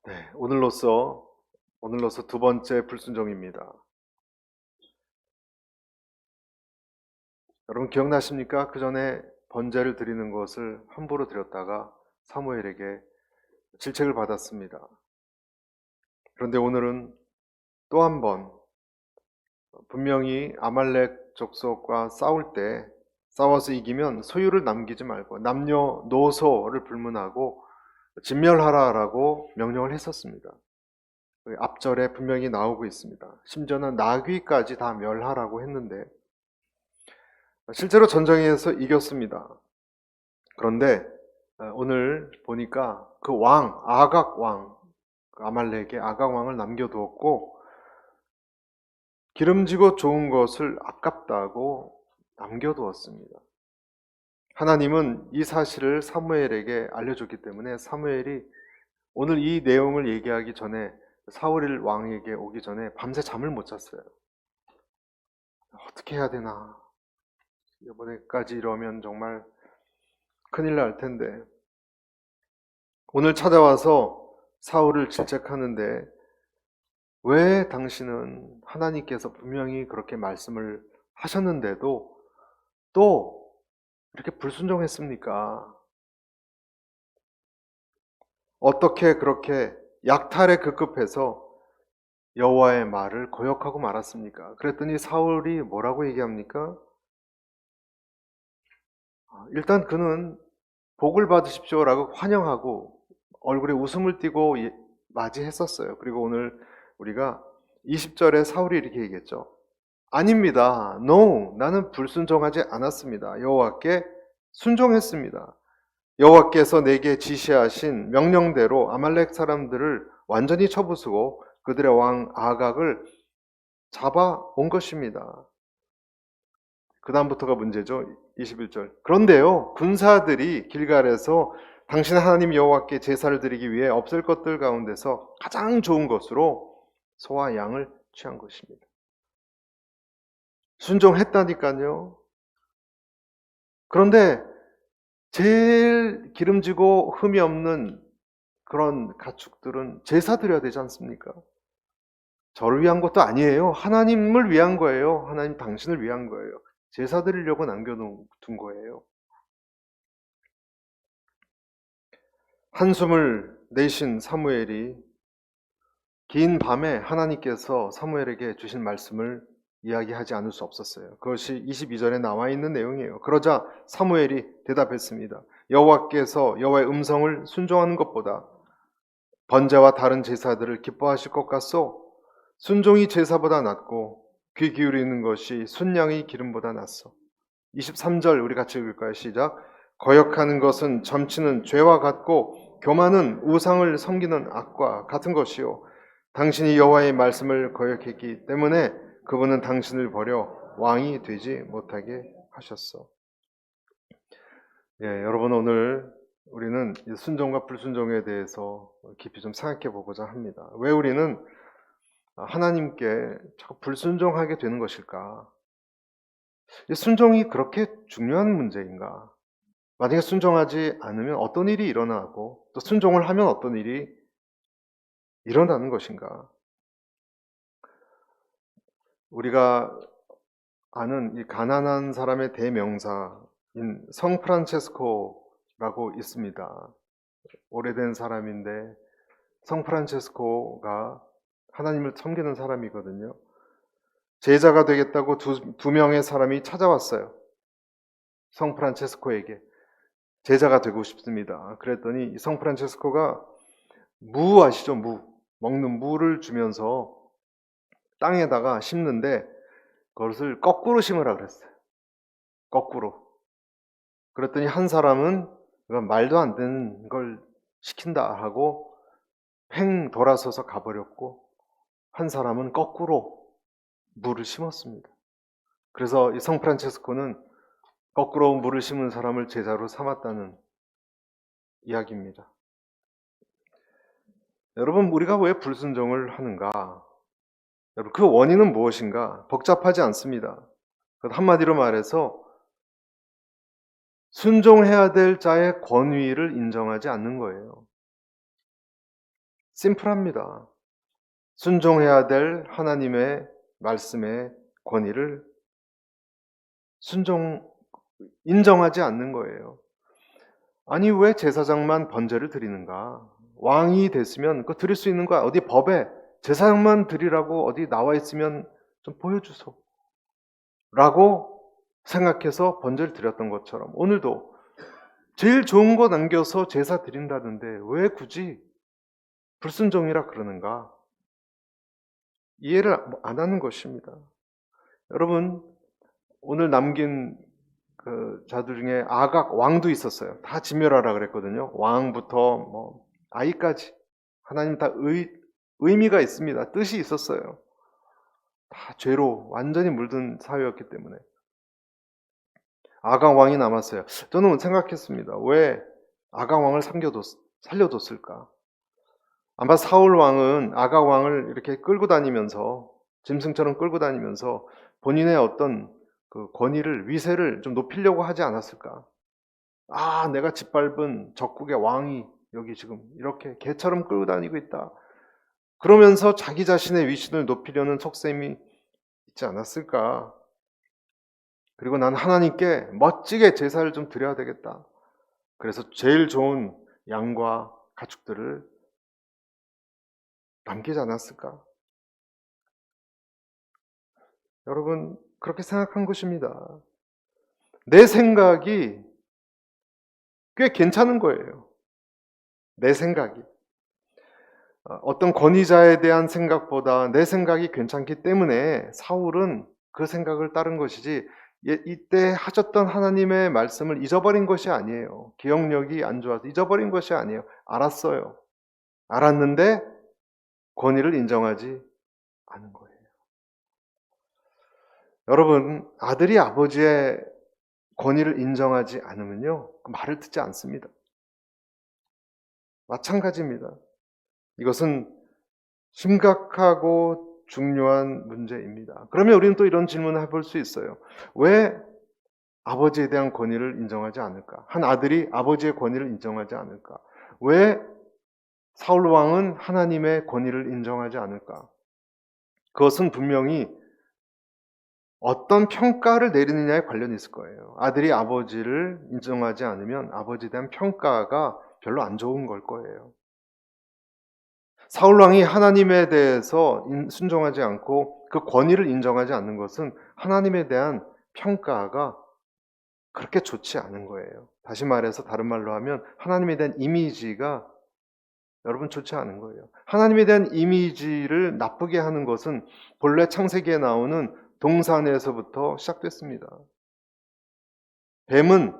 네, 오늘로서 두 번째 불순종입니다. 여러분 기억나십니까? 그 전에 번제를 드리는 것을 함부로 드렸다가 사무엘에게 질책을 받았습니다. 그런데 오늘은 또 한 번 분명히 아말렉 족속과 싸워서 이기면 소유를 남기지 말고 남녀노소를 불문하고 진멸하라라고 명령을 했었습니다. 앞절에 분명히 나오고 있습니다. 심지어는 나귀까지 다 멸하라고 했는데 실제로 전쟁에서 이겼습니다. 그런데 오늘 보니까 그 왕, 아각 왕, 그 아말렉의 아각 왕을 남겨두었고 기름지고 좋은 것을 아깝다고 남겨두었습니다. 하나님은 이 사실을 사무엘에게 알려줬기 때문에 사무엘이 오늘 이 내용을 얘기하기 전에 사울 왕에게 오기 전에 밤새 잠을 못 잤어요. 어떻게 해야 되나? 이번에까지 이러면 정말 큰일 날 텐데. 오늘 찾아와서 사울을 질책하는데 왜 당신은 하나님께서 분명히 그렇게 말씀을 하셨는데도 또 이렇게 불순종했습니까? 어떻게 그렇게 약탈에 급급해서 여호와의 말을 거역하고 말았습니까? 그랬더니 사울이 뭐라고 얘기합니까? 일단 그는 복을 받으십시오라고 환영하고 얼굴에 웃음을 띠고 맞이했었어요. 그리고 오늘 우리가 20절에 사울이 이렇게 얘기했죠. 아닙니다. No, 나는 불순종하지 않았습니다. 여호와께 순종했습니다. 여호와께서 내게 지시하신 명령대로 아말렉 사람들을 완전히 쳐부수고 그들의 왕 아각을 잡아온 것입니다. 그 다음부터가 문제죠. 21절. 그런데요, 군사들이 길갈에서 당신 하나님 여호와께 제사를 드리기 위해 없을 것들 가운데서 가장 좋은 것으로 소와 양을 취한 것입니다. 순종했다니까요. 그런데 제일 기름지고 흠이 없는 그런 가축들은 제사 드려야 되지 않습니까? 저를 위한 것도 아니에요. 하나님을 위한 거예요. 하나님 당신을 위한 거예요. 제사 드리려고 남겨둔 거예요. 한숨을 내쉰 사무엘이 긴 밤에 하나님께서 사무엘에게 주신 말씀을 이야기하지 않을 수 없었어요. 그것이 22절에 나와 있는 내용이에요. 그러자 사무엘이 대답했습니다. 여호와께서 여호와의 음성을 순종하는 것보다 번제와 다른 제사들을 기뻐하실 것 같소? 순종이 제사보다 낫고 귀 기울이는 것이 순양의 기름보다 낫소. 23절 우리 같이 읽을까요? 시작. 거역하는 것은 점치는 죄와 같고 교만은 우상을 섬기는 악과 같은 것이요 당신이 여호와의 말씀을 거역했기 때문에 그분은 당신을 버려 왕이 되지 못하게 하셨어. 예, 여러분 오늘 우리는 순종과 불순종에 대해서 깊이 좀 생각해 보고자 합니다. 왜 우리는 하나님께 자꾸 불순종하게 되는 것일까? 순종이 그렇게 중요한 문제인가? 만약에 순종하지 않으면 어떤 일이 일어나고 또 순종을 하면 어떤 일이 일어나는 것인가? 우리가 아는 이 가난한 사람의 대명사인 성 프란체스코라고 있습니다. 오래된 사람인데 성 프란체스코가 하나님을 섬기는 사람이거든요. 제자가 되겠다고 두 명의 사람이 찾아왔어요. 성 프란체스코에게 제자가 되고 싶습니다. 그랬더니 성 프란체스코가 무 아시죠? 먹는 무를 주면서 땅에다가 심는데 그것을 거꾸로 심으라 그랬어요. 거꾸로. 그랬더니 한 사람은 말도 안 되는 걸 시킨다 하고 팽 돌아서서 가버렸고 한 사람은 거꾸로 물을 심었습니다. 그래서 이 성 프란체스코는 거꾸로 물을 심은 사람을 제자로 삼았다는 이야기입니다. 여러분 우리가 왜 불순종을 하는가? 여러분 그 원인은 무엇인가? 복잡하지 않습니다. 한마디로 말해서 순종해야 될 자의 권위를 인정하지 않는 거예요. 심플합니다. 순종해야 될 하나님의 말씀의 권위를 인정하지 않는 거예요. 아니 왜 제사장만 번제를 드리는가? 왕이 됐으면 그거 드릴 수 있는 거야. 어디 법에 제사장만 드리라고 어디 나와 있으면 좀 보여주소. 라고 생각해서 번제를 드렸던 것처럼 오늘도 제일 좋은 거 남겨서 제사 드린다는데 왜 굳이 불순종이라 그러는가? 이해를 안 하는 것입니다. 여러분, 오늘 남긴 그 자들 중에 아각 왕도 있었어요. 다 진멸하라 그랬거든요. 왕부터 뭐 아이까지 하나님 다 의미가 있습니다. 뜻이 있었어요. 다 죄로 완전히 물든 사회였기 때문에 아각 왕이 남았어요. 저는 생각했습니다. 왜 아각 왕을 살려뒀을까? 아마 사울 왕은 아각 왕을 이렇게 끌고 다니면서 짐승처럼 끌고 다니면서 본인의 어떤 그 권위를 위세를 좀 높이려고 하지 않았을까? 아, 내가 짓밟은 적국의 왕이 여기 지금 이렇게 개처럼 끌고 다니고 있다. 그러면서 자기 자신의 위신을 높이려는 속셈이 있지 않았을까? 그리고 난 하나님께 멋지게 제사를 좀 드려야 되겠다. 그래서 제일 좋은 양과 가축들을 남기지 않았을까? 여러분, 그렇게 생각한 것입니다. 내 생각이 꽤 괜찮은 거예요. 내 생각이. 어떤 권위자에 대한 생각보다 내 생각이 괜찮기 때문에 사울은 그 생각을 따른 것이지 이때 하셨던 하나님의 말씀을 잊어버린 것이 아니에요. 기억력이 안 좋아서 잊어버린 것이 아니에요. 알았어요. 알았는데 권위를 인정하지 않은 거예요. 여러분, 아들이 아버지의 권위를 인정하지 않으면요, 말을 듣지 않습니다. 마찬가지입니다. 이것은 심각하고 중요한 문제입니다. 그러면 우리는 또 이런 질문을 해볼 수 있어요. 왜 아버지에 대한 권위를 인정하지 않을까? 한 아들이 아버지의 권위를 인정하지 않을까? 왜 사울 왕은 하나님의 권위를 인정하지 않을까? 그것은 분명히 어떤 평가를 내리느냐에 관련이 있을 거예요. 아들이 아버지를 인정하지 않으면 아버지에 대한 평가가 별로 안 좋은 걸 거예요. 사울 왕이 하나님에 대해서 순종하지 않고 그 권위를 인정하지 않는 것은 하나님에 대한 평가가 그렇게 좋지 않은 거예요. 다시 말해서 다른 말로 하면 하나님에 대한 이미지가 여러분 좋지 않은 거예요. 하나님에 대한 이미지를 나쁘게 하는 것은 본래 창세기에 나오는 동산에서부터 시작됐습니다. 뱀은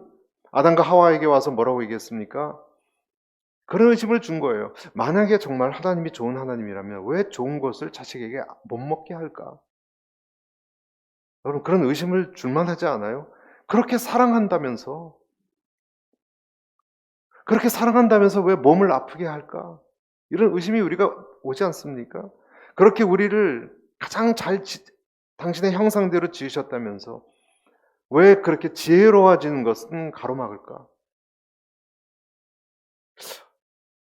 아담과 하와에게 와서 뭐라고 얘기했습니까? 그런 의심을 준 거예요. 만약에 정말 하나님이 좋은 하나님이라면 왜 좋은 것을 자식에게 못 먹게 할까? 여러분, 그런 의심을 줄만하지 않아요? 그렇게 사랑한다면서 왜 몸을 아프게 할까? 이런 의심이 우리가 오지 않습니까? 그렇게 우리를 가장 당신의 형상대로 지으셨다면서 왜 그렇게 지혜로워지는 것은 가로막을까?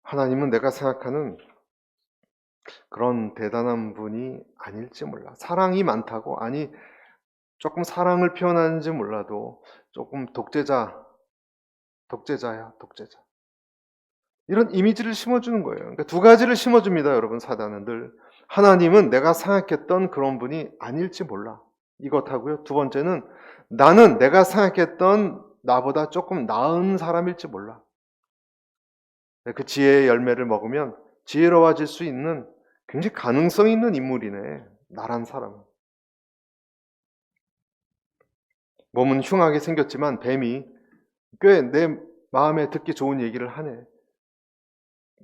하나님은 내가 생각하는 그런 대단한 분이 아닐지 몰라. 사랑이 많다고? 아니, 조금 사랑을 표현하는지 몰라도 조금 독재자야, 독재자. 이런 이미지를 심어주는 거예요. 그러니까 두 가지를 심어줍니다, 여러분, 사단은 늘. 하나님은 내가 생각했던 그런 분이 아닐지 몰라. 이것하고요. 두 번째는 나는 내가 생각했던 나보다 조금 나은 사람일지 몰라. 그 지혜의 열매를 먹으면 지혜로워질 수 있는 굉장히 가능성 있는 인물이네. 나란 사람은. 몸은 흉하게 생겼지만 뱀이 꽤 내 마음에 듣기 좋은 얘기를 하네.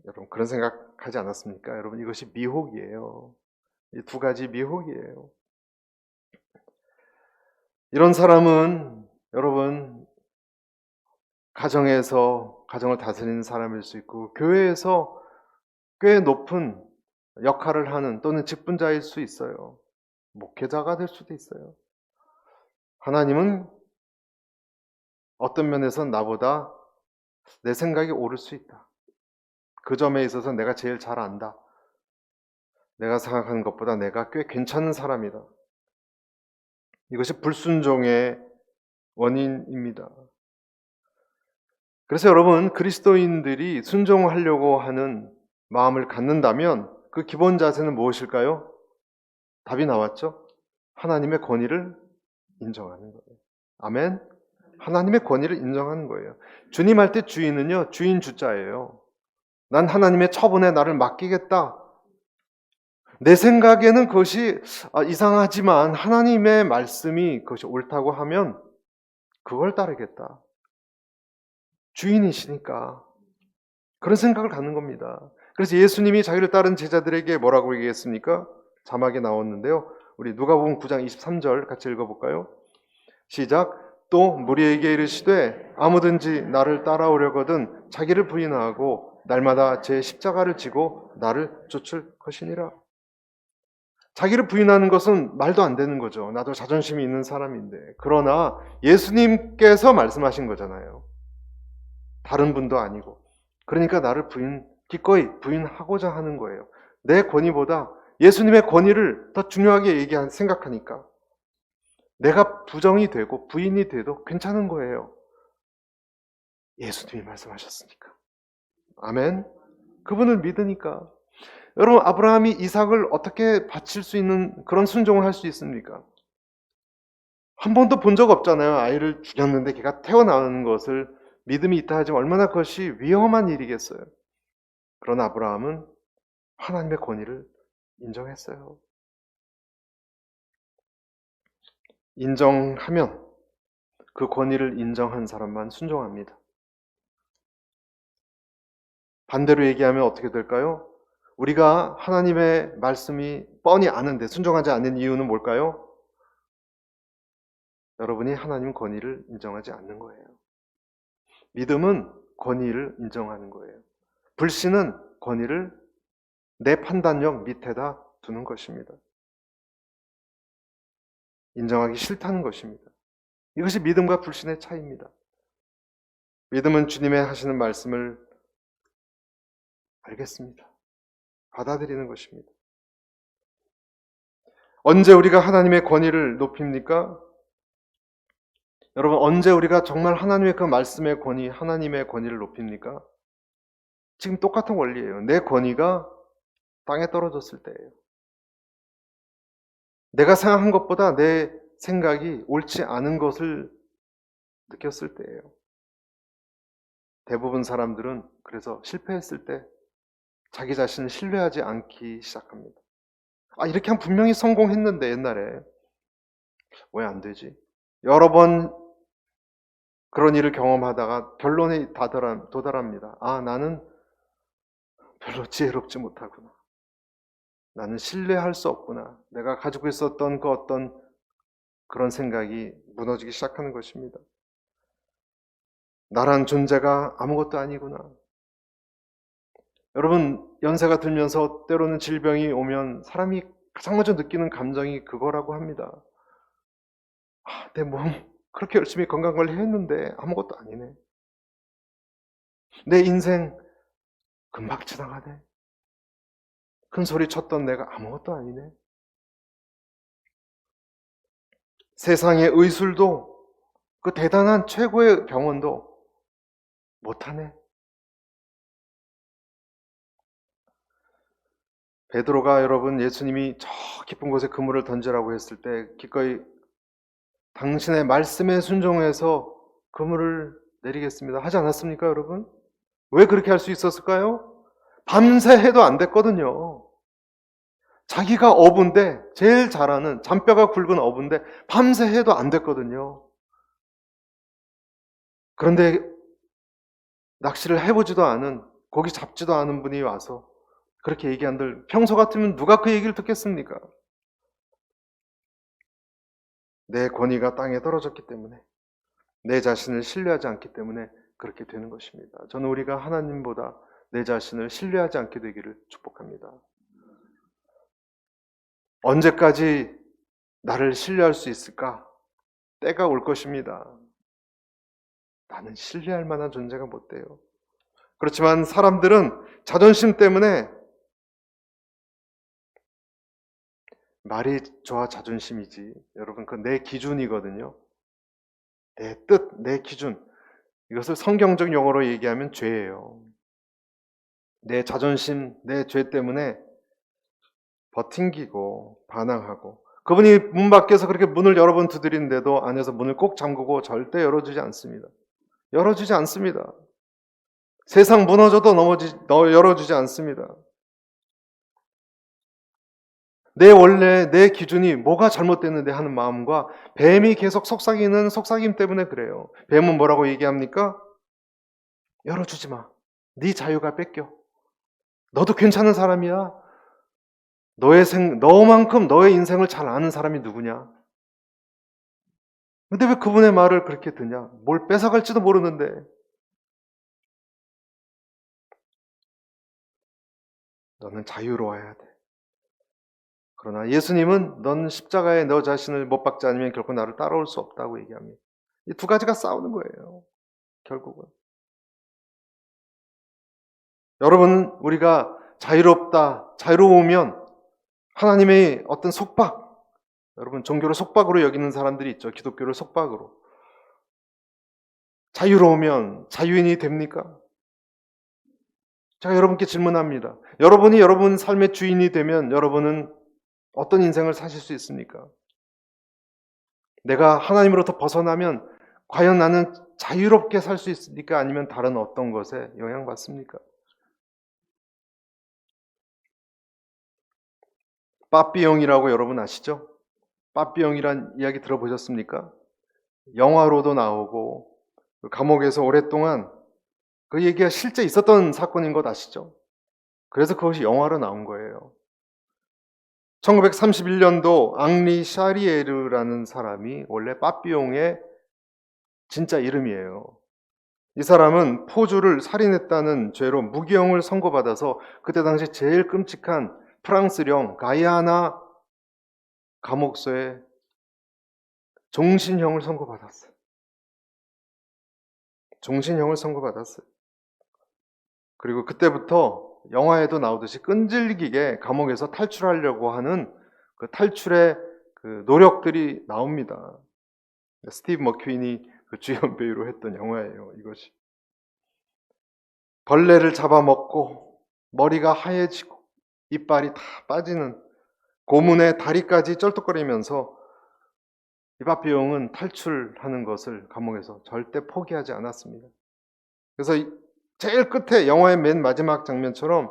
여러분 그런 생각하지 않았습니까? 여러분 이것이 미혹이에요. 이 두 가지 미혹이에요. 이런 사람은 여러분 가정을 다스리는 사람일 수 있고 교회에서 꽤 높은 역할을 하는 또는 직분자일 수 있어요. 목회자가 될 수도 있어요. 하나님은 어떤 면에서는 나보다 내 생각이 옳을 수 있다. 그 점에 있어서 내가 제일 잘 안다. 내가 생각하는 것보다 내가 꽤 괜찮은 사람이다. 이것이 불순종의 원인입니다. 그래서 여러분, 그리스도인들이 순종하려고 하는 마음을 갖는다면 그 기본 자세는 무엇일까요? 답이 나왔죠? 하나님의 권위를 인정하는 거예요. 아멘? 하나님의 권위를 인정하는 거예요. 주님 할 때 주인은요, 주인 주자예요. 난 하나님의 처분에 나를 맡기겠다. 내 생각에는 그것이 이상하지만 하나님의 말씀이 그것이 옳다고 하면 그걸 따르겠다. 주인이시니까. 그런 생각을 갖는 겁니다. 그래서 예수님이 자기를 따른 제자들에게 뭐라고 얘기했습니까? 자막에 나왔는데요. 우리 누가복음 9장 23절 같이 읽어볼까요? 시작. 또 무리에게 이르시되 아무든지 나를 따라오려거든 자기를 부인하고 날마다 제 십자가를 지고 나를 쫓을 것이니라. 자기를 부인하는 것은 말도 안 되는 거죠. 나도 자존심이 있는 사람인데. 그러나 예수님께서 말씀하신 거잖아요. 다른 분도 아니고. 그러니까 나를 기꺼이 부인하고자 하는 거예요. 내 권위보다 예수님의 권위를 더 중요하게 생각하니까. 내가 부정이 되고 부인이 돼도 괜찮은 거예요. 예수님이 말씀하셨으니까. 아멘. 그분을 믿으니까. 여러분, 아브라함이 이삭을 어떻게 바칠 수 있는 그런 순종을 할 수 있습니까? 한 번도 본 적 없잖아요. 아이를 죽였는데 걔가 태어나는 것을 믿음이 있다 하지만 얼마나 그것이 위험한 일이겠어요. 그러나 아브라함은 하나님의 권위를 인정했어요. 인정하면 그 권위를 인정한 사람만 순종합니다. 반대로 얘기하면 어떻게 될까요? 우리가 하나님의 말씀이 뻔히 아는데 순종하지 않는 이유는 뭘까요? 여러분이 하나님 권위를 인정하지 않는 거예요. 믿음은 권위를 인정하는 거예요. 불신은 권위를 내 판단력 밑에다 두는 것입니다. 인정하기 싫다는 것입니다. 이것이 믿음과 불신의 차이입니다. 믿음은 주님의 하시는 말씀을 알겠습니다. 받아들이는 것입니다. 언제 우리가 하나님의 권위를 높입니까? 여러분, 언제 우리가 정말 하나님의 그 말씀의 권위, 하나님의 권위를 높입니까? 지금 똑같은 원리예요. 내 권위가 땅에 떨어졌을 때예요. 내가 생각한 것보다 내 생각이 옳지 않은 것을 느꼈을 때예요. 대부분 사람들은 그래서 실패했을 때 자기 자신을 신뢰하지 않기 시작합니다. 이렇게 하면 분명히 성공했는데 옛날에 왜 안 되지? 여러 번 그런 일을 경험하다가 결론에 도달합니다. 나는 별로 지혜롭지 못하구나. 나는 신뢰할 수 없구나. 내가 가지고 있었던 그 어떤 그런 생각이 무너지기 시작하는 것입니다. 나란 존재가 아무것도 아니구나. 여러분, 연세가 들면서 때로는 질병이 오면 사람이 가장 먼저 느끼는 감정이 그거라고 합니다. 내 몸 그렇게 열심히 건강관리 했는데 아무것도 아니네. 내 인생 금방 지나가네. 큰 소리 쳤던 내가 아무것도 아니네. 세상의 의술도 그 대단한 최고의 병원도 못하네. 베드로가 여러분 예수님이 저 깊은 곳에 그물을 던지라고 했을 때 기꺼이 당신의 말씀에 순종해서 그물을 내리겠습니다 하지 않았습니까 여러분? 왜 그렇게 할 수 있었을까요? 밤새 해도 안 됐거든요. 자기가 어부인데 제일 잘하는 잔뼈가 굵은 어부인데 밤새 해도 안 됐거든요. 그런데 낚시를 해보지도 않은 고기 잡지도 않은 분이 와서 그렇게 얘기한들 평소 같으면 누가 그 얘기를 듣겠습니까? 내 권위가 땅에 떨어졌기 때문에 내 자신을 신뢰하지 않기 때문에 그렇게 되는 것입니다. 저는 우리가 하나님보다 내 자신을 신뢰하지 않게 되기를 축복합니다. 언제까지 나를 신뢰할 수 있을까? 때가 올 것입니다. 나는 신뢰할 만한 존재가 못 돼요. 그렇지만 사람들은 자존심 때문에 말이 좋아 자존심이지. 여러분, 그 내 기준이거든요. 내 뜻, 내 기준. 이것을 성경적 용어로 얘기하면 죄예요. 내 자존심, 내 죄 때문에 버팅기고 반항하고, 그분이 문 밖에서 그렇게 문을 여러 번 두드리는데도 안에서 문을 꼭 잠그고 절대 열어주지 않습니다. 열어주지 않습니다. 세상 무너져도 열어주지 않습니다. 내 원래 내 기준이 뭐가 잘못됐는데 하는 마음과 뱀이 계속 속삭이는 속삭임 때문에 그래요. 뱀은 뭐라고 얘기합니까? 열어주지 마. 네 자유가 뺏겨. 너도 괜찮은 사람이야. 너만큼 너의 인생을 잘 아는 사람이 누구냐? 근데 왜 그분의 말을 그렇게 듣냐? 뭘 뺏어갈지도 모르는데. 너는 자유로워야 돼. 그러나 예수님은 넌 십자가에 너 자신을 못 박지 않으면 결코 나를 따라올 수 없다고 얘기합니다. 이 두 가지가 싸우는 거예요. 결국은. 여러분, 우리가 자유롭다, 자유로우면 하나님의 어떤 속박, 여러분 종교를 속박으로 여기는 사람들이 있죠. 기독교를 속박으로. 자유로우면 자유인이 됩니까? 제가 여러분께 질문합니다. 여러분이 여러분 삶의 주인이 되면 여러분은 어떤 인생을 사실 수 있습니까? 내가 하나님으로부터 벗어나면 과연 나는 자유롭게 살 수 있습니까? 아니면 다른 어떤 것에 영향받습니까? 빠삐용이라고 여러분 아시죠? 빠삐용이란 이야기 들어보셨습니까? 영화로도 나오고 감옥에서 오랫동안 그 얘기가 실제 있었던 사건인 것 아시죠? 그래서 그것이 영화로 나온 거예요. 1931년도 앙리 샤리에르라는 사람이 원래 빠삐용의 진짜 이름이에요. 이 사람은 포주를 살인했다는 죄로 무기형을 선고받아서 그때 당시 제일 끔찍한 프랑스령 가이아나 감옥소에 종신형을 선고받았어요. 종신형을 선고받았어요. 그리고 그때부터 영화에도 나오듯이 끈질기게 감옥에서 탈출하려고 하는 그 탈출의 그 노력들이 나옵니다. 스티브 머큐인이 그 주연 배우로 했던 영화예요, 이것이. 벌레를 잡아먹고 머리가 하얘지고 이빨이 다 빠지는 고문의 다리까지 쩔뚝거리면서 이 빠삐용은 탈출하는 것을 감옥에서 절대 포기하지 않았습니다. 그래서 제일 끝에 영화의 맨 마지막 장면처럼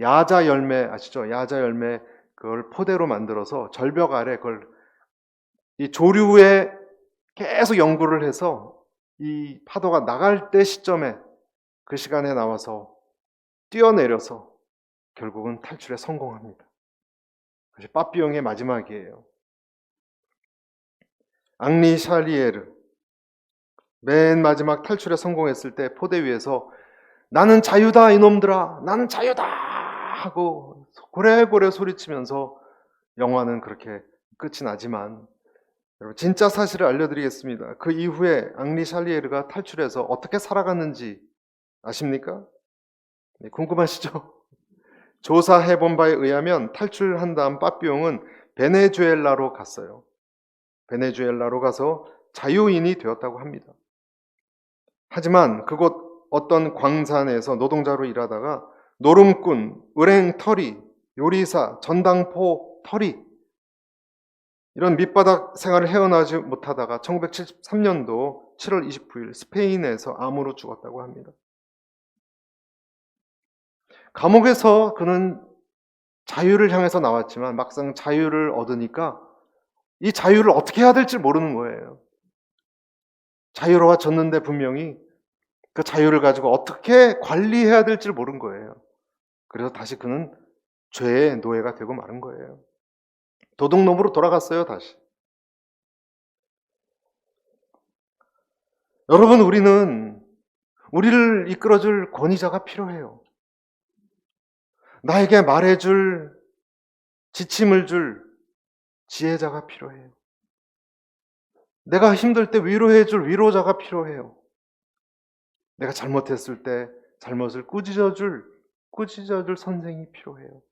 야자 열매 아시죠? 야자 열매 그걸 포대로 만들어서 절벽 아래 그걸 이 조류에 계속 연구를 해서 이 파도가 나갈 때 시점에 그 시간에 나와서 뛰어내려서 결국은 탈출에 성공합니다. 그것이 빠삐용의 마지막이에요. 앙리 샤리에르 맨 마지막 탈출에 성공했을 때 포대 위에서 나는 자유다 이놈들아, 나는 자유다 하고 고래고래 소리치면서 영화는 그렇게 끝이 나지만 여러분 진짜 사실을 알려드리겠습니다. 그 이후에 앙리 샤리에르가 탈출해서 어떻게 살아갔는지 아십니까? 네, 궁금하시죠? 조사해본 바에 의하면 탈출한 다음 빠삐용은 베네수엘라로 갔어요. 베네수엘라로 가서 자유인이 되었다고 합니다. 하지만 그곳 어떤 광산에서 노동자로 일하다가 노름꾼, 을행 터리, 요리사, 전당포 터리 이런 밑바닥 생활을 헤어나지 못하다가 1973년도 7월 29일 스페인에서 암으로 죽었다고 합니다. 감옥에서 그는 자유를 향해서 나왔지만 막상 자유를 얻으니까 이 자유를 어떻게 해야 될지 모르는 거예요. 자유로워졌는데 분명히 그 자유를 가지고 어떻게 관리해야 될지 모르는 거예요. 그래서 다시 그는 죄의 노예가 되고 마는 거예요. 도둑놈으로 돌아갔어요, 다시. 여러분, 우리를 이끌어줄 권위자가 필요해요. 나에게 말해줄, 지침을 줄 지혜자가 필요해요. 내가 힘들 때 위로해줄 위로자가 필요해요. 내가 잘못했을 때 잘못을 꾸짖어줄 선생이 필요해요.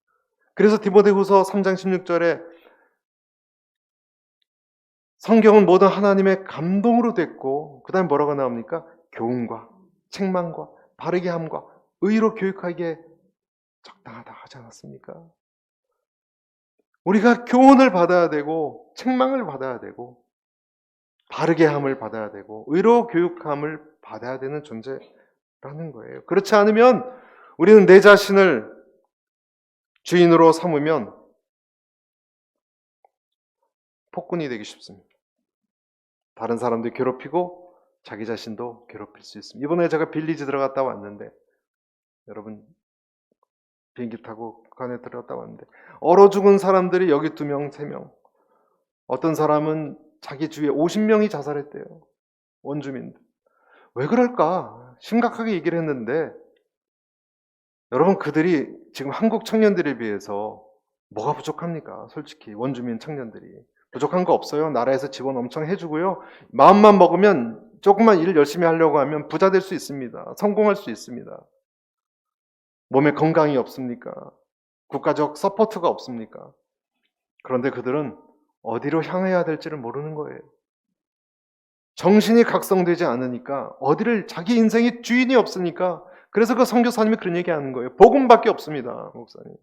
그래서 디모데후서 3장 16절에 성경은 모든 하나님의 감동으로 됐고 그 다음에 뭐라고 나옵니까? 교훈과 책망과 바르게 함과 의로 교육하기에 적당하다 하지 않았습니까? 우리가 교훈을 받아야 되고 책망을 받아야 되고 바르게 함을 받아야 되고 의로 교육함을 받아야 되는 존재라는 거예요. 그렇지 않으면 우리는 내 자신을 주인으로 삼으면 폭군이 되기 쉽습니다. 다른 사람들 괴롭히고 자기 자신도 괴롭힐 수 있습니다. 이번에 제가 빌리지 들어갔다 왔는데 여러분 비행기 타고 그 안에 들어갔다 왔는데 얼어 죽은 사람들이 여기 2명, 3명. 어떤 사람은 자기 주위에 50명이 자살했대요. 원주민들. 왜 그럴까? 심각하게 얘기를 했는데 여러분 그들이 지금 한국 청년들에 비해서 뭐가 부족합니까? 솔직히 원주민 청년들이. 부족한 거 없어요. 나라에서 지원 엄청 해주고요. 마음만 먹으면 조금만 일 열심히 하려고 하면 부자 될 수 있습니다. 성공할 수 있습니다. 몸에 건강이 없습니까? 국가적 서포트가 없습니까? 그런데 그들은 어디로 향해야 될지를 모르는 거예요. 정신이 각성되지 않으니까 어디를 자기 인생의 주인이 없으니까 그래서 그 선교사님이 그런 얘기하는 거예요. 복음밖에 없습니다. 목사님.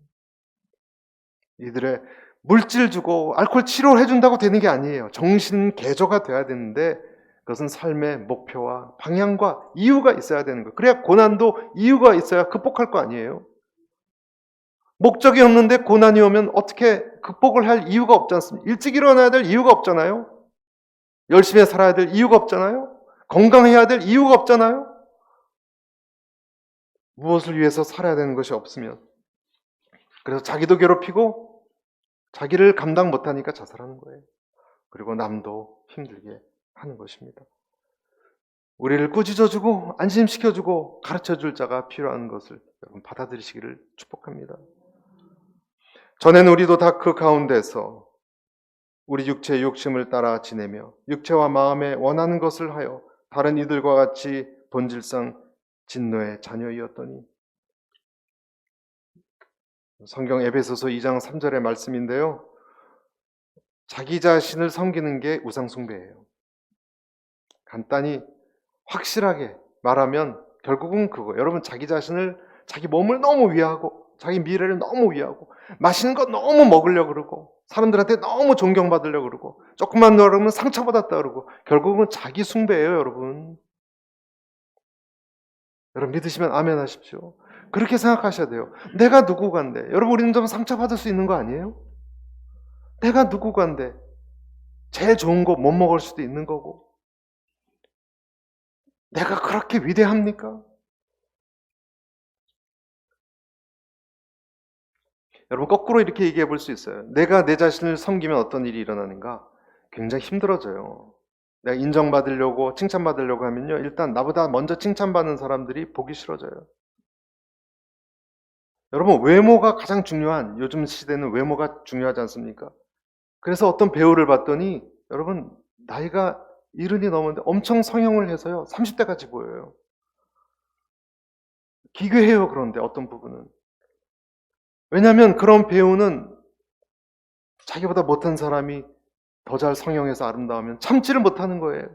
이들의 물질 주고 알코올 치료를 해준다고 되는 게 아니에요. 정신 개조가 돼야 되는데 그것은 삶의 목표와 방향과 이유가 있어야 되는 거예요. 그래야 고난도 이유가 있어야 극복할 거 아니에요. 목적이 없는데 고난이 오면 어떻게 극복을 할 이유가 없지 않습니까? 일찍 일어나야 될 이유가 없잖아요. 열심히 살아야 될 이유가 없잖아요. 건강해야 될 이유가 없잖아요. 무엇을 위해서 살아야 되는 것이 없으면 그래서 자기도 괴롭히고 자기를 감당 못하니까 자살하는 거예요. 그리고 남도 힘들게 하는 것입니다. 우리를 꾸짖어주고 안심시켜주고 가르쳐줄 자가 필요한 것을 여러분 받아들이시기를 축복합니다. 전에는 우리도 다 그 가운데서 우리 육체의 욕심을 따라 지내며 육체와 마음에 원하는 것을 하여 다른 이들과 같이 본질상 진노의 자녀이었더니 성경 에베소서 2장 3절의 말씀인데요. 자기 자신을 섬기는 게 우상숭배예요. 간단히 확실하게 말하면 결국은 그거. 여러분 자기 자신을 자기 몸을 너무 위하고 자기 미래를 너무 위하고 맛있는 거 너무 먹으려고 그러고 사람들한테 너무 존경받으려고 그러고 조금만 놀으면 상처받았다 그러고 결국은 자기 숭배예요, 여러분. 여러분 믿으시면 아멘 하십시오. 그렇게 생각하셔야 돼요. 내가 누구간데. 여러분 우리는 좀 상처받을 수 있는 거 아니에요? 내가 누구간데. 제일 좋은 거 못 먹을 수도 있는 거고. 내가 그렇게 위대합니까? 여러분 거꾸로 이렇게 얘기해 볼 수 있어요. 내가 내 자신을 섬기면 어떤 일이 일어나는가? 굉장히 힘들어져요. 내가 인정받으려고 칭찬받으려고 하면요. 일단 나보다 먼저 칭찬받는 사람들이 보기 싫어져요. 여러분 외모가 가장 중요한 요즘 시대는 외모가 중요하지 않습니까? 그래서 어떤 배우를 봤더니 여러분 나이가 70이 넘었는데 엄청 성형을 해서요. 30대까지 보여요. 기괴해요. 그런데 어떤 부분은. 왜냐하면 그런 배우는 자기보다 못한 사람이 더 잘 성형해서 아름다우면 참지를 못하는 거예요.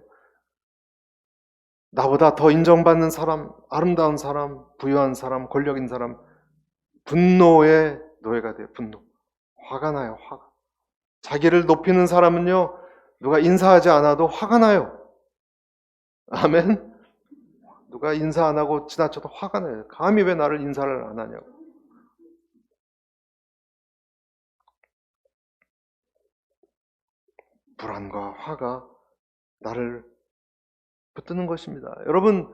나보다 더 인정받는 사람, 아름다운 사람, 부유한 사람, 권력인 사람 분노의 노예가 돼요. 분노. 화가 나요. 화가. 자기를 높이는 사람은요. 누가 인사하지 않아도 화가 나요. 아멘. 누가 인사 안 하고 지나쳐도 화가 나요. 감히 왜 나를 인사를 안 하냐고. 불안과 화가 나를 붙드는 것입니다. 여러분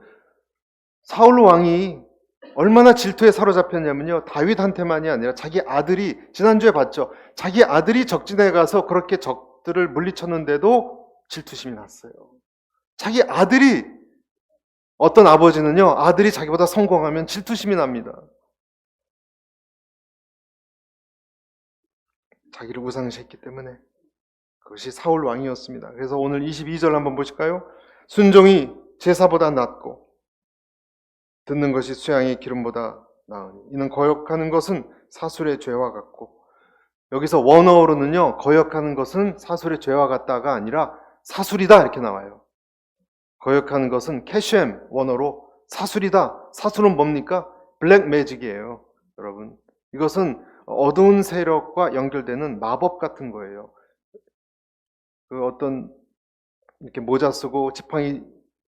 사울 왕이 얼마나 질투에 사로잡혔냐면요. 다윗한테만이 아니라 자기 아들이 지난주에 봤죠. 자기 아들이 적진에 가서 그렇게 적들을 물리쳤는데도 질투심이 났어요. 자기 아들이 어떤 아버지는요. 아들이 자기보다 성공하면 질투심이 납니다. 자기를 우상시했기 때문에 그것이 사울 왕이었습니다. 그래서 오늘 22절 한번 보실까요? 순종이 제사보다 낫고 듣는 것이 수양의 기름보다 나으니 이는 거역하는 것은 사술의 죄와 같고 여기서 원어로는요 거역하는 것은 사술의 죄와 같다가 아니라 사술이다 이렇게 나와요. 거역하는 것은 캐쉔 원어로 사술이다. 사술은 뭡니까? 블랙 매직이에요. 여러분, 이것은 어두운 세력과 연결되는 마법 같은 거예요. 그 어떤 이렇게 모자 쓰고 지팡이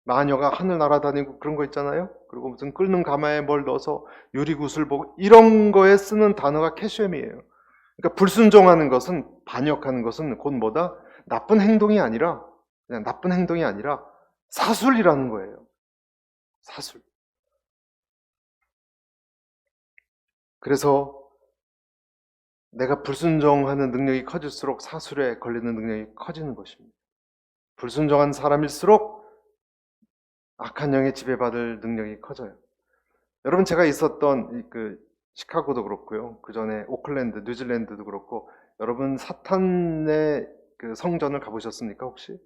마녀가 하늘 날아다니고 그런 거 있잖아요. 그리고 무슨 끓는 가마에 뭘 넣어서 유리구슬 보고 이런 거에 쓰는 단어가 캐쉔이에요. 그러니까 불순종하는 것은, 반역하는 것은 곧 뭐다? 나쁜 행동이 아니라, 그냥 나쁜 행동이 아니라 사술이라는 거예요. 사술. 그래서 내가 불순종하는 능력이 커질수록 사술에 걸리는 능력이 커지는 것입니다. 불순종한 사람일수록 악한 영에 지배받을 능력이 커져요. 여러분, 제가 있었던 그 시카고도 그렇고요. 그 전에 오클랜드, 뉴질랜드도 그렇고, 여러분 사탄의 그 성전을 가보셨습니까 혹시?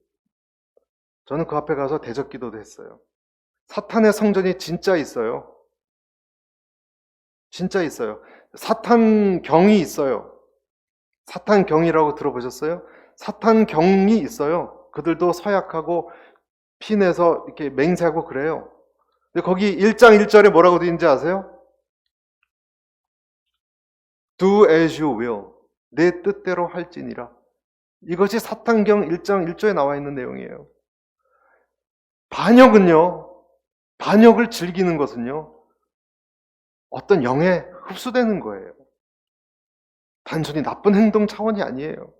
저는 그 앞에 가서 대적기도도 했어요. 사탄의 성전이 진짜 있어요. 진짜 있어요. 사탄경이 있어요. 사탄경이라고 들어보셨어요? 사탄경이 있어요. 그들도 서약하고 피내서 이렇게 맹세하고 그래요. 근데 거기 1장 1절에 뭐라고 되어 있는지 아세요? Do as you will. 내 뜻대로 할지니라. 이것이 사탄경 1장 1절에 나와 있는 내용이에요. 반역을 즐기는 것은요, 어떤 영에 흡수되는 거예요. 단순히 나쁜 행동 차원이 아니에요.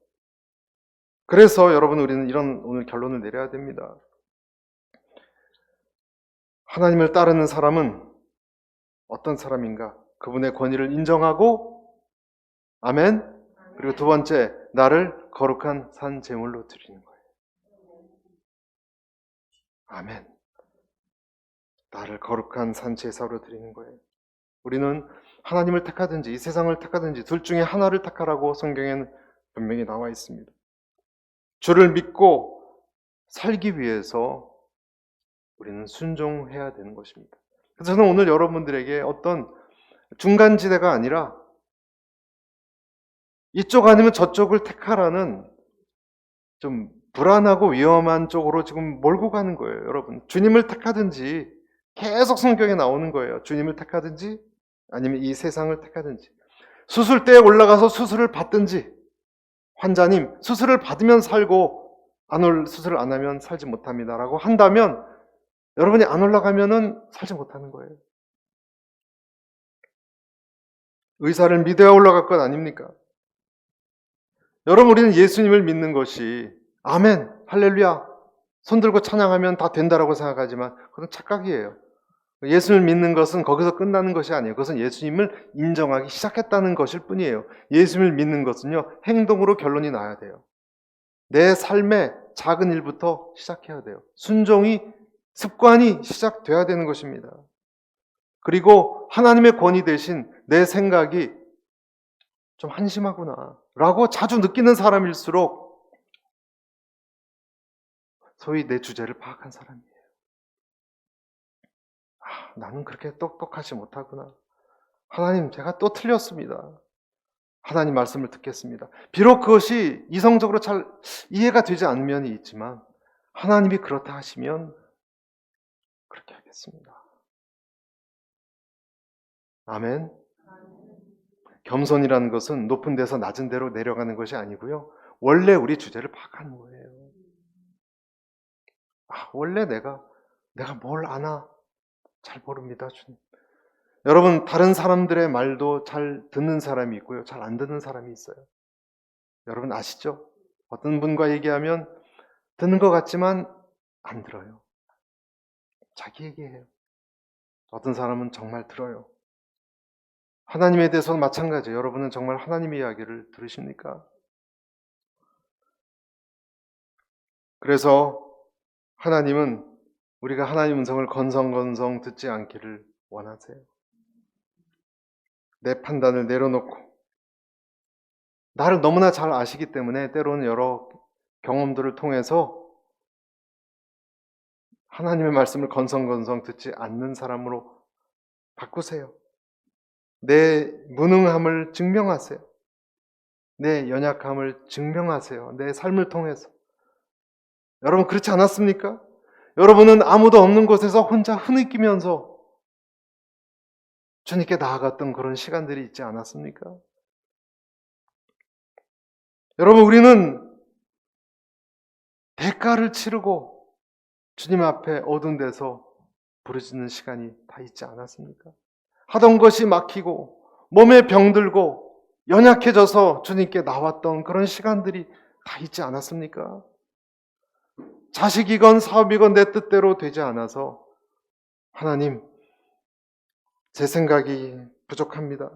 그래서 여러분, 우리는 이런 오늘 결론을 내려야 됩니다. 하나님을 따르는 사람은 어떤 사람인가? 그분의 권위를 인정하고, 아멘. 그리고 두 번째, 나를 거룩한 산 제물로 드리는 거예요. 아멘. 나를 거룩한 산 제사로 드리는 거예요. 우리는 하나님을 택하든지 이 세상을 택하든지 둘 중에 하나를 택하라고 성경에는 분명히 나와 있습니다. 주를 믿고 살기 위해서 우리는 순종해야 되는 것입니다. 그래서 저는 오늘 여러분들에게 어떤 중간지대가 아니라 이쪽 아니면 저쪽을 택하라는 좀 불안하고 위험한 쪽으로 지금 몰고 가는 거예요. 여러분, 주님을 택하든지, 계속 성경에 나오는 거예요. 주님을 택하든지 아니면 이 세상을 택하든지, 수술대에 올라가서 수술을 받든지, 환자님 수술을 받으면 살고 수술을 안 하면 살지 못합니다 라고 한다면, 여러분이 안 올라가면은 살지 못하는 거예요. 의사를 믿어야 올라갈 것 아닙니까? 여러분, 우리는 예수님을 믿는 것이, 아멘, 할렐루야, 손 들고 찬양하면 다 된다라고 생각하지만 그건 착각이에요. 예수님을 믿는 것은 거기서 끝나는 것이 아니에요. 그것은 예수님을 인정하기 시작했다는 것일 뿐이에요. 예수님을 믿는 것은요, 행동으로 결론이 나야 돼요. 내 삶의 작은 일부터 시작해야 돼요. 순종이, 습관이 시작돼야 되는 것입니다. 그리고 하나님의 권위 대신 내 생각이 좀 한심하구나 라고 자주 느끼는 사람일수록 소위 내 주제를 파악한 사람이에요. 나는 그렇게 똑똑하지 못하구나. 하나님, 제가 또 틀렸습니다. 하나님 말씀을 듣겠습니다. 비록 그것이 이성적으로 잘 이해가 되지 않는 면이 있지만 하나님이 그렇다 하시면 그렇게 하겠습니다. 아멘. 겸손이라는 것은 높은 데서 낮은 데로 내려가는 것이 아니고요, 원래 우리 주제를 파악하는 거예요. 원래 내가 뭘 아나? 잘 모릅니다, 주님. 여러분, 다른 사람들의 말도 잘 듣는 사람이 있고요, 잘 안 듣는 사람이 있어요. 여러분 아시죠? 어떤 분과 얘기하면 듣는 것 같지만 안 들어요. 자기 얘기해요. 어떤 사람은 정말 들어요. 하나님에 대해서는 마찬가지예요. 여러분은 정말 하나님의 이야기를 들으십니까? 그래서 하나님은 우리가 하나님 음성을 건성건성 듣지 않기를 원하세요. 내 판단을 내려놓고, 나를 너무나 잘 아시기 때문에 때로는 여러 경험들을 통해서 하나님의 말씀을 건성건성 듣지 않는 사람으로 바꾸세요. 내 무능함을 증명하세요. 내 연약함을 증명하세요. 내 삶을 통해서. 여러분 그렇지 않았습니까? 여러분은 아무도 없는 곳에서 혼자 흐느끼면서 주님께 나아갔던 그런 시간들이 있지 않았습니까? 여러분 우리는 대가를 치르고 주님 앞에 어두운 데서 부르짖는 시간이 다 있지 않았습니까? 하던 것이 막히고 몸에 병들고 연약해져서 주님께 나왔던 그런 시간들이 다 있지 않았습니까? 자식이건 사업이건 내 뜻대로 되지 않아서 하나님, 제 생각이 부족합니다.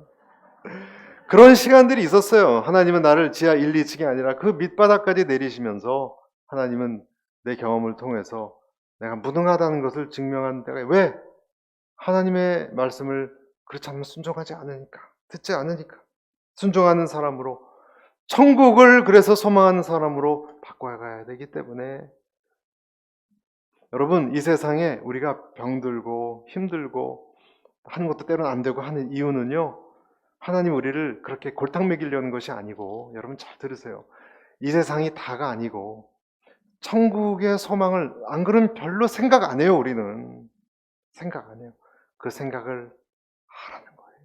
그런 시간들이 있었어요. 하나님은 나를 지하 1, 2층이 아니라 그 밑바닥까지 내리시면서 하나님은 내 경험을 통해서 내가 무능하다는 것을 증명한 때가 왜? 하나님의 말씀을 그렇지 않으면 순종하지 않으니까, 듣지 않으니까. 순종하는 사람으로, 천국을 그래서 소망하는 사람으로 바꿔가야 되기 때문에 여러분 이 세상에 우리가 병들고 힘들고 하는 것도 때로는 안 되고 하는 이유는요, 하나님 우리를 그렇게 골탕 먹이려는 것이 아니고, 여러분 잘 들으세요. 이 세상이 다가 아니고 천국의 소망을 안 그러면 별로 생각 안 해요. 우리는 생각 안 해요. 그 생각을 하라는 거예요.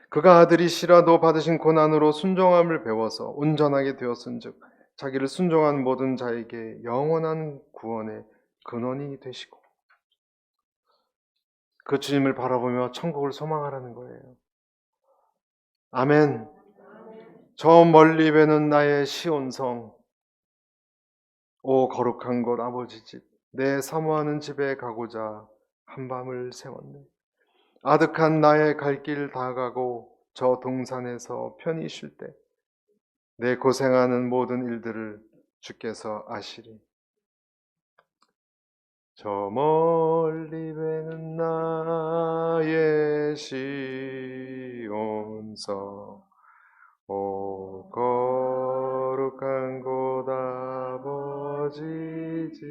그가 아들이시라도 받으신 고난으로 순종함을 배워서 온전하게 되었은즉 자기를 순종한 모든 자에게 영원한 구원의 근원이 되시고, 그 주님을 바라보며 천국을 소망하라는 거예요. 아멘. 저 멀리 배는 나의 시온성, 오 거룩한 곳 아버지 집, 내 사모하는 집에 가고자 한밤을 새웠네. 아득한 나의 갈 길 다 가고 저 동산에서 편히 쉴 때 내 고생하는 모든 일들을 주께서 아시리. 저 멀리 배는 나의 시온성, 오 거룩한 곳 아버지 집,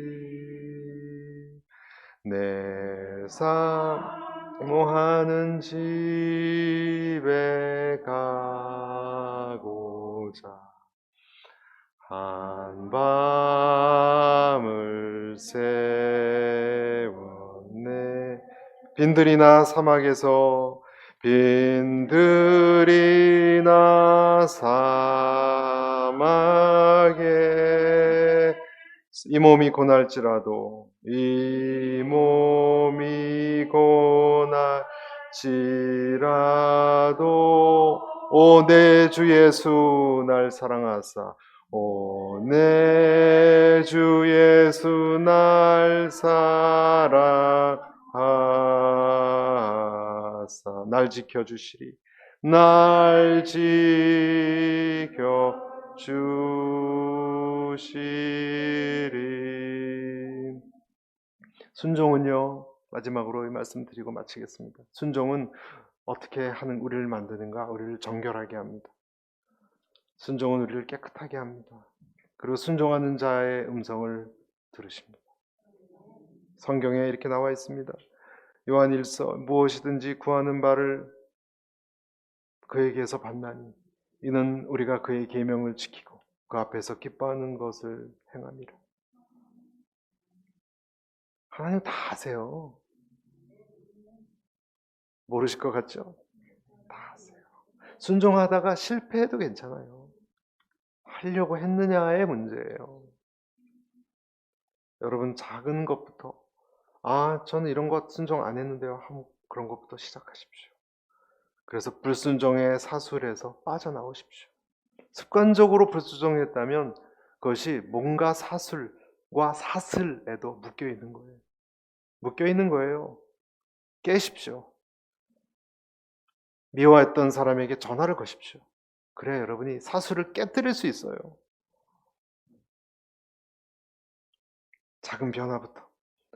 내 사모하는 집에 가고자 한밤을 새웠네. 빈들이나 사막에서, 빈들이나 사막에 이 몸이 고날지라도, 이 몸이 고날지라도, 오 내 주 예수 날 사랑하사, 오 내 주 예수 날 사랑하사 날 지켜주시리. 날 지켜주시리. 순종은요, 마지막으로 이 말씀 드리고 마치겠습니다. 순종은 어떻게 하는 우리를 만드는가? 우리를 정결하게 합니다. 순종은 우리를 깨끗하게 합니다. 그리고 순종하는 자의 음성을 들으십니다. 성경에 이렇게 나와 있습니다. 요한 1서 무엇이든지 구하는 바를 그에게서 받나니 이는 우리가 그의 계명을 지키고 그 앞에서 기뻐하는 것을 행함이라. 하나님 다 아세요. 모르실 것 같죠? 다 아세요. 순종하다가 실패해도 괜찮아요. 하려고 했느냐의 문제예요. 여러분 작은 것부터, 저는 이런 것 순종 안 했는데요 하고 그런 것부터 시작하십시오. 그래서 불순종의 사술에서 빠져나오십시오. 습관적으로 불순종했다면 그것이 뭔가 사술과 사슬에도 묶여 있는 거예요. 묶여 있는 거예요. 깨십시오. 미워했던 사람에게 전화를 거십시오. 그래야 여러분이 사술을 깨뜨릴 수 있어요. 작은 변화부터.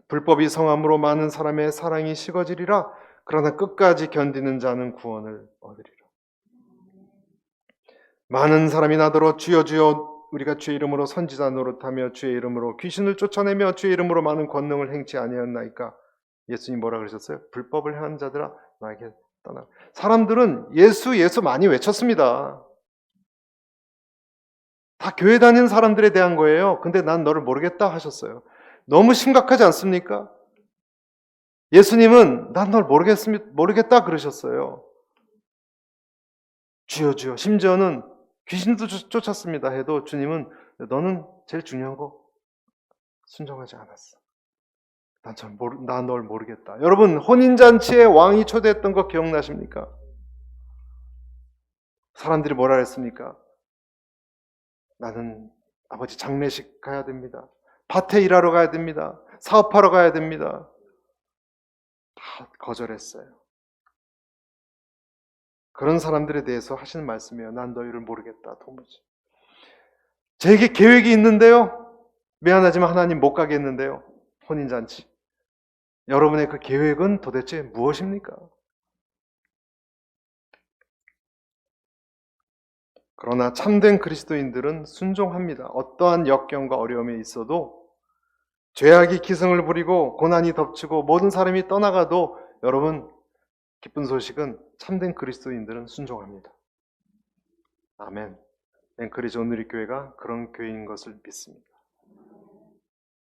불법이 성함으로 많은 사람의 사랑이 식어지리라. 그러나 끝까지 견디는 자는 구원을 얻으리라. 많은 사람이 나더러 주여 주여 우리가 주의 이름으로 선지자 노릇하며 주의 이름으로 귀신을 쫓아내며 주의 이름으로 많은 권능을 행치 아니하였나이까. 예수님 뭐라 그러셨어요? 불법을 행한 자들아 나에게 떠나. 사람들은 예수 많이 외쳤습니다. 다 다 교회 다니는 사람들에 대한 거예요. 근데 난 너를 모르겠다 하셨어요. 너무 심각하지 않습니까? 예수님은 난 널 모르겠다 그러셨어요. 주여 주여. 심지어는 귀신도 쫓았습니다 해도 주님은 너는 제일 중요한 거 순종하지 않았어. 난 널 모르겠다. 여러분, 혼인잔치에 왕이 초대했던 거 기억나십니까? 사람들이 뭐라 했습니까? 나는 아버지 장례식 가야 됩니다. 밭에 일하러 가야 됩니다. 사업하러 가야 됩니다. 다 거절했어요. 그런 사람들에 대해서 하시는 말씀이에요. 난 너희를 모르겠다, 도무지. 제게 계획이 있는데요. 미안하지만 하나님 못 가겠는데요. 혼인잔치. 여러분의 그 계획은 도대체 무엇입니까? 그러나 참된 그리스도인들은 순종합니다. 어떠한 역경과 어려움이 있어도 죄악이 기승을 부리고 고난이 덮치고 모든 사람이 떠나가도 여러분 기쁜 소식은 참된 그리스도인들은 순종합니다. 아멘. 앵커리지 온누리교회가 그런 교회인 것을 믿습니다.